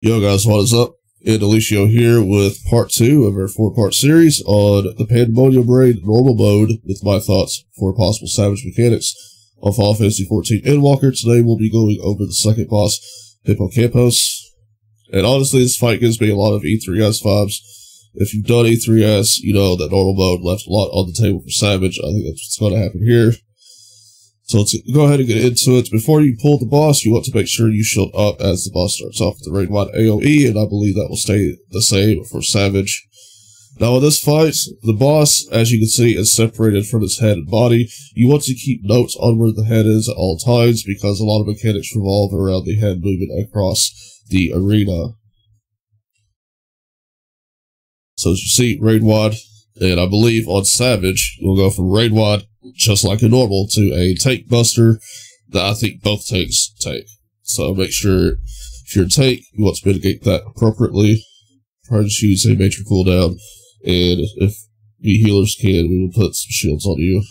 Yo guys, what is up? Ed Alicio here with part 2 of our 4-part series on the Pandemonium Raid normal mode with my thoughts for possible Savage mechanics on Final Fantasy XIV Endwalker. Today we'll be going over the second boss, Hippocampus. And honestly, this fight gives me a lot of E3S vibes. If you've done E3S, you know that normal mode left a lot on the table for Savage. I think that's what's going to happen here. So let's go ahead and get into it. Before you pull the boss, you want to make sure you shield up as the boss starts off with the raid-wide AoE, and I believe that will stay the same for Savage. Now in this fight, the boss, as you can see, is separated from his head and body. You want to keep notes on where the head is at all times, because a lot of mechanics revolve around the head movement across the arena. So as you see, raid-wide, and I believe on Savage, you'll go from raid-wide, just like a normal, to a tank buster that I think both tanks take. So make sure if you're a tank, you want to mitigate that appropriately. Try to choose a major cooldown, and if we healers can, we will put some shields on you.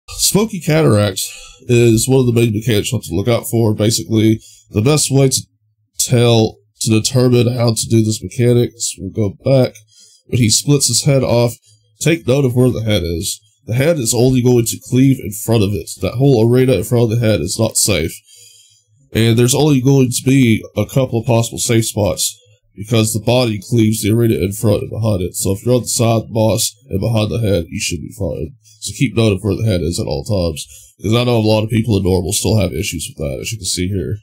Smokey Cataract is one of the main mechanics you want to look out for. Basically, the best way to determine how to do this mechanic is we'll go back. When he splits his head off, take note of where the head is. The head is only going to cleave in front of it. That whole arena in front of the head is not safe. And there's only going to be a couple of possible safe spots, because the body cleaves the arena in front and behind it. So if you're on the side of the boss and behind the head, you should be fine. So keep note of where the head is at all times, because I know a lot of people in normal still have issues with that, as you can see here.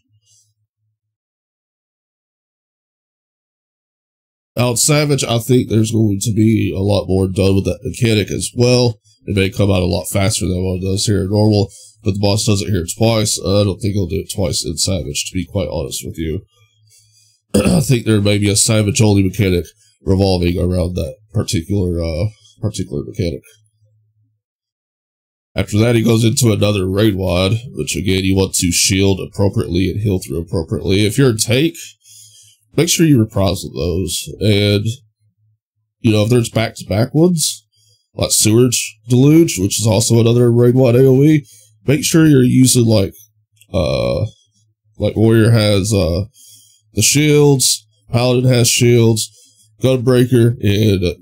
Now, in Savage, I think there's going to be a lot more done with that mechanic as well. It may come out a lot faster than what it does here in normal, but the boss does it here twice. I don't think he'll do it twice in Savage, to be quite honest with you. I think there may be a Savage-only mechanic revolving around that particular mechanic. After that, he goes into another raid-wide, which again, you want to shield appropriately and heal through appropriately. If you're a tank, make sure you reprise those, and, you know, if there's back-to-back ones, like Sewage Deluge, which is also another raid-wide AoE, make sure you're using, like Warrior has, the shields, Paladin has shields, Gunbreaker and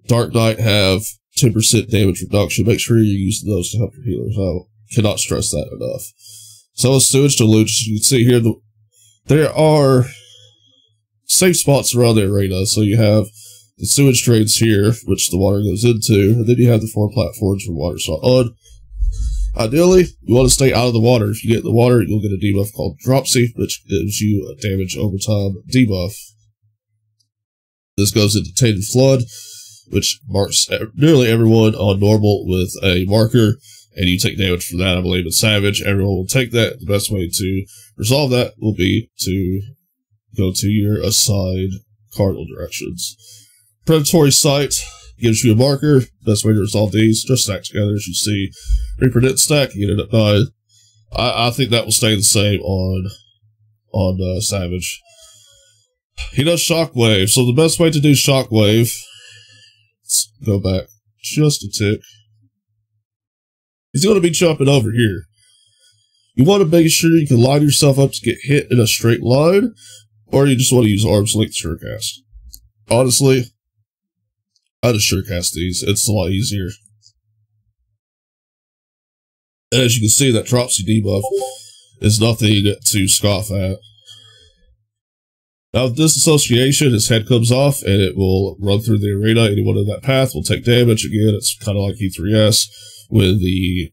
Dark Knight have 10% damage reduction. Make sure you're using those to help your healers out. Cannot stress that enough. So with Sewage Deluge, as you can see here, there are safe spots around the arena. So you have the sewage drains here, which the water goes into, and then you have the 4 platforms where water's not on. Ideally, you want to stay out of the water. If you get in the water, you'll get a debuff called Dropsy, which gives you a damage over time debuff. This goes into Tainted Flood, which marks nearly everyone on normal with a marker, and you take damage from that. I believe in Savage, everyone will take that. The best way to resolve that will be to go to your assigned cardinal directions. Predatory Sight gives you a marker. Best way to resolve these, just stack together as you see. Repredict stack, you get it at 9. I think that will stay the same on Savage. He does Shockwave, so the best way to do Shockwave, let's go back just a tick. He's going to be jumping over here. You want to make sure you can line yourself up to get hit in a straight line, or you just want to use Arm's Length Surecast. Honestly, I just Surecast these. It's a lot easier. And as you can see, that Dropsy debuff is nothing to scoff at. Now with Disassociation, his head comes off, and it will run through the arena. Anyone in that path will take damage. Again, it's kind of like E3S, when the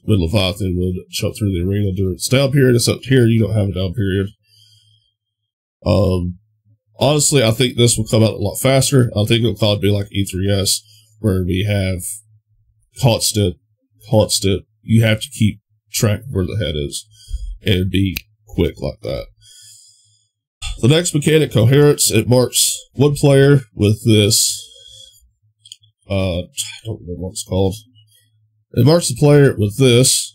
when Leviathan would jump through the arena during its down period. Except here, you don't have a down period. Honestly, I think this will come out a lot faster. I think it'll probably be like E3S, where we have constant. You have to keep track of where the head is and be quick like that. The next mechanic, Coherence, it marks one player with this. I don't remember what it's called. It marks the player with this,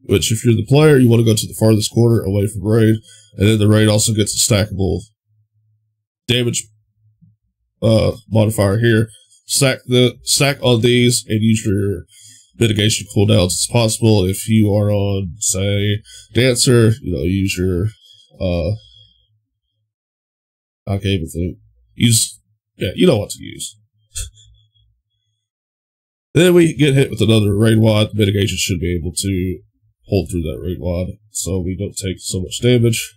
which if you're the player, you want to go to the farthest corner away from raid, and then the raid also gets a stackable damage modifier here. Stack on these and use your mitigation cooldowns as possible. If you are on, say, Dancer, use your, I can't even think. You know what to use. Then we get hit with another raid wad. The mitigation should be able to hold through that raid wad, so we don't take so much damage.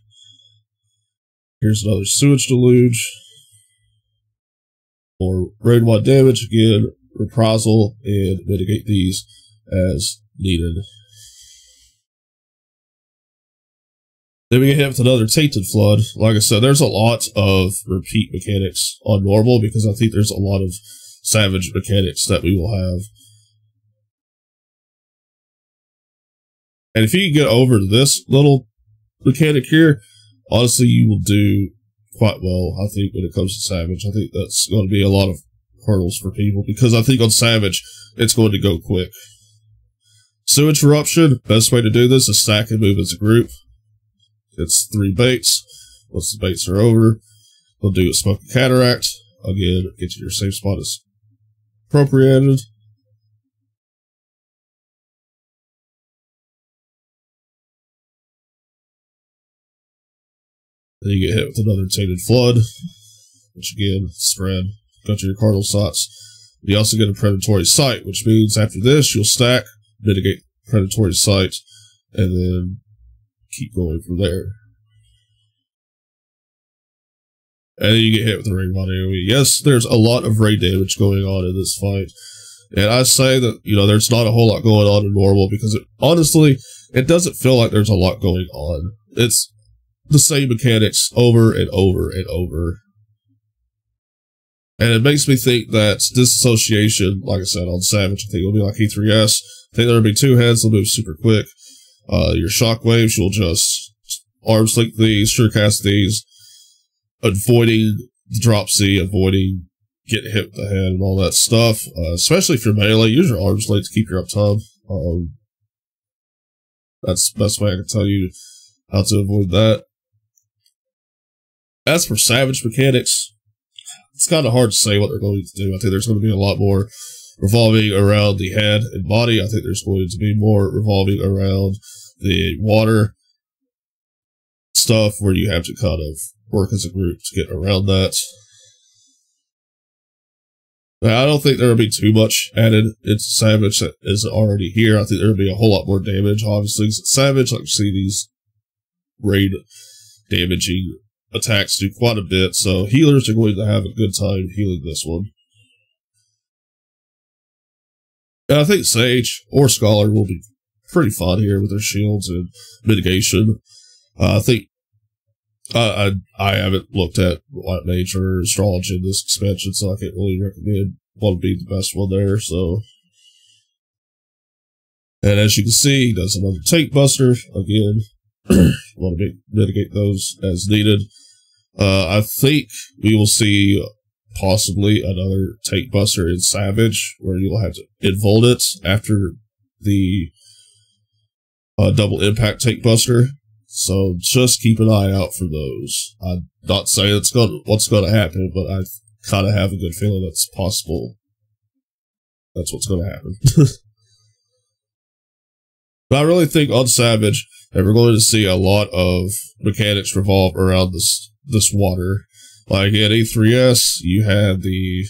Here's another sewage deluge. More raid wad damage, again, reprisal, and mitigate these as needed. Then we get hit with another tainted flood. Like I said, there's a lot of repeat mechanics on normal because I think there's a lot of savage mechanics that we will have. And if you can get over this little mechanic here, honestly, you will do quite well, I think, when it comes to Savage. I think that's going to be a lot of hurdles for people, because I think on Savage, it's going to go quick. Sewage Eruption, best way to do this is stack and move as a group. It's 3 baits. Once the baits are over, we'll do a Smokey Cataract. Again, get to your safe spot as appropriated. Then you get hit with another Tainted Flood, which again, spread. Go to your cardinal sights. You also get a Predatory Sight, which means after this, you'll stack, mitigate Predatory Sight, and then keep going from there. And then you get hit with the Raid Mod AoE. Yes, there's a lot of raid damage going on in this fight. And I say that, there's not a whole lot going on in normal, because honestly, it doesn't feel like there's a lot going on. It's the same mechanics over and over and over. And it makes me think that disassociation, like I said, on Savage, I think it'll be like E3S. I think there'll be 2 heads, they'll move super quick. Your Shockwaves, you'll just arms link these, sure cast these, avoiding the drop C, avoiding getting hit with the head and all that stuff. Especially if you're melee, use your arms link to keep your uptime. That's the best way I can tell you how to avoid that. As for Savage mechanics, it's kind of hard to say what they're going to do. I think there's going to be a lot more revolving around the head and body. I think there's going to be more revolving around the water stuff, where you have to kind of work as a group to get around that. Now, I don't think there will be too much added into Savage that isn't already here. I think there will be a whole lot more damage, obviously. Savage, like you see, these raid damaging attacks do quite a bit, so healers are going to have a good time healing this one. And I think Sage or Scholar will be pretty fun here with their shields and mitigation. I think I haven't looked at White Mage or Astrology in this expansion, so I can't really recommend what would be the best one there. So, and as you can see, he does another Tank Buster again. Want to mitigate those as needed. I think we will see possibly another Tank Buster in Savage, where you'll have to involt it after the double impact Tank Buster. So just keep an eye out for those. I'm not saying what's going to happen, but I kind of have a good feeling that's possible. That's what's going to happen. But I really think on Savage that we're going to see a lot of mechanics revolve around this water. Like at E3S, you had the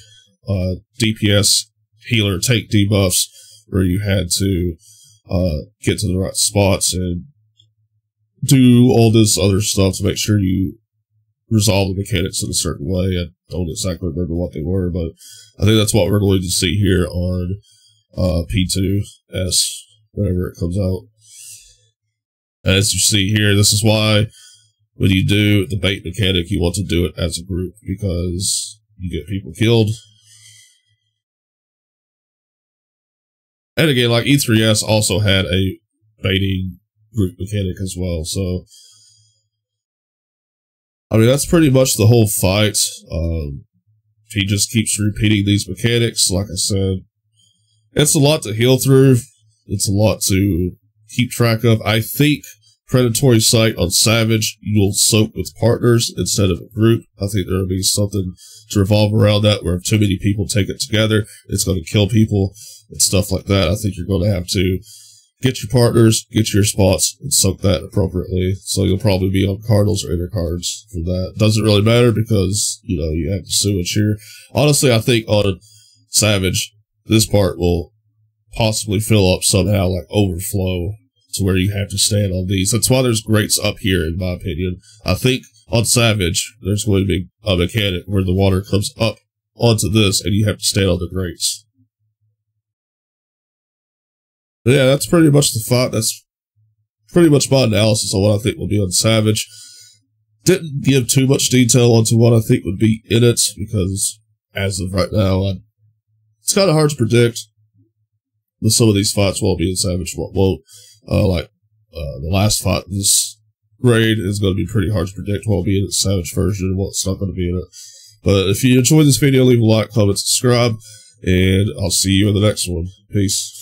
DPS healer tank debuffs, where you had to get to the right spots and do all this other stuff to make sure you resolve the mechanics in a certain way. I don't exactly remember what they were, but I think that's what we're going to see here on P2S whenever it comes out. As you see here, this is why when you do the bait mechanic, you want to do it as a group, because you get people killed. And again, like E3S also had a baiting group mechanic as well, so I mean that's pretty much the whole fight. He just keeps repeating these mechanics. Like I said, it's a lot to heal through. It's a lot to keep track of. I think Predatory Sight on Savage, you'll soak with partners instead of a group. I think there'll be something to revolve around that, where if too many people take it together, it's going to kill people. and stuff like that, I think you're going to have to get your partners, get your spots, and soak that appropriately. So you'll probably be on Cardinals or Inner cards for that. Doesn't really matter because, you know, you have the sewage here. Honestly, I think on Savage, this part will possibly fill up somehow, like overflow, to where you have to stand on these. That's why there's grates up here, in my opinion. I think on Savage, there's going to be a mechanic where the water comes up onto this, and you have to stand on the grates. But yeah, that's pretty much the fight. That's pretty much my analysis on what I think will be on Savage. Didn't give too much detail onto what I think would be in it, because as of right now, it's kind of hard to predict. But some of these fights won't be in Savage, what won't. The last fight in this raid is going to be pretty hard to predict what will be in its Savage version and what's not going to be in it. But if you enjoyed this video, leave a like, comment, subscribe, and I'll see you in the next one. Peace.